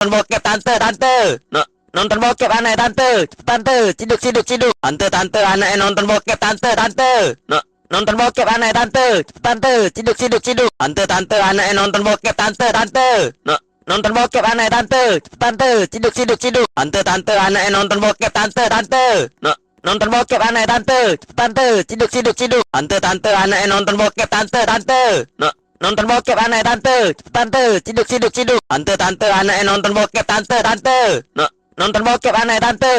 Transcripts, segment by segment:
nonton bokep tante. Nonton bokep aneh tante ciduk tante aneh nonton bokep tante. Nonton bokep aneh tante ciduk tante aneh nonton bokep tante. Nonton bokep aneh tante ciduk tante aneh nonton bokep tante. Nonton bokep aneh tante ciduk tante aneh nonton bokep tante. Nonton bokep aneh tante ciduk tante aneh nonton bokep tante. Nonton bokep aneh tante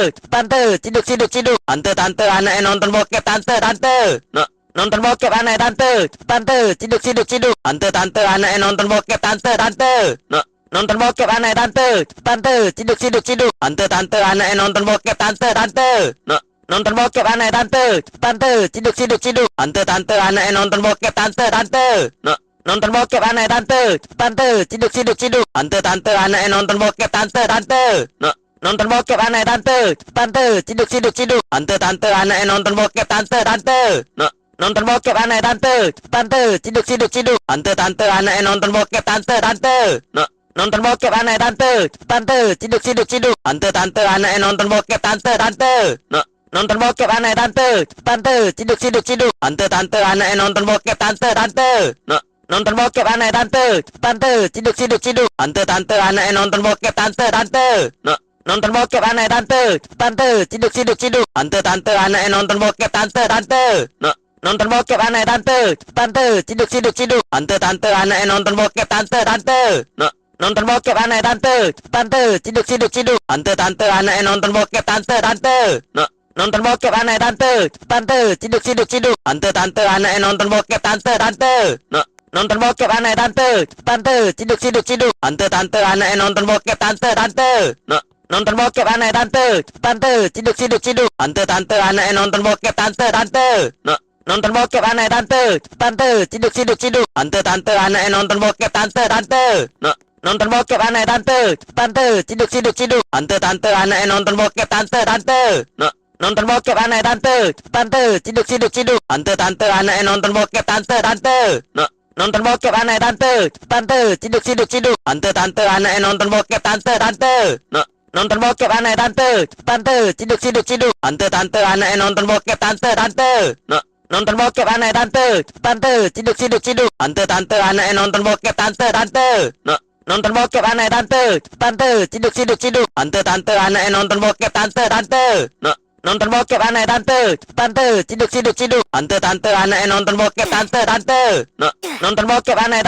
ciduk tante aneh nonton bokep tante. Nonton bokep aneh tante ciduk tante aneh nonton bokep tante. Nonton bokep aneh tante ciduk tante aneh nonton bokep tante. Nonton bokep aneh tante ciduk tante aneh nonton bokep tante. Nonton bokep aneh tante ciduk tante aneh nonton bokep tante. Nonton bokep aneh tante ciduk tante aneh nonton bokep tante. Nonton bokep aneh tante ciduk tante aneh nonton bokep tante. Nonton bokep aneh tante ciduk tante aneh nonton bokep tante. Nonton bokep aneh tante ciduk tante aneh nonton bokep tante. Nonton bokep aneh tante ciduk tante aneh nonton bokep tante. Nonton bokep aneh tante ciduk tante aneh nonton bokep tante. Nonton bokep aneh tante ciduk tante aneh nonton bokep tante. Nonton bokep aneh tante ciduk tante aneh nonton bokep tante. Nonton bokep aneh tante ciduk tante aneh nonton bokep tante. Nonton bokep aneh tante ciduk tante aneh nonton bokep tante. Nonton bokep aneh tante ciduk tante aneh nonton bokep tante. Nonton bokep aneh tante ciduk tante aneh nonton bokep tante. Nonton bokep aneh tante ciduk tante aneh nonton bokep tante. Nonton bokep aneh tante ciduk tante aneh nonton bokep tante. Nonton bokep aneh tante ciduk tante aneh nonton bokep tante. Nonton bokep aneh tante ciduk tante aneh nonton bokep tante. Nonton bokep aneh tante ciduk tante aneh nonton bokep tante. Nonton bokep aneh tante ciduk tante aneh nonton bokep tante. Nonton bokep aneh tante ciduk tante aneh nonton bokep tante. Nonton bokep aneh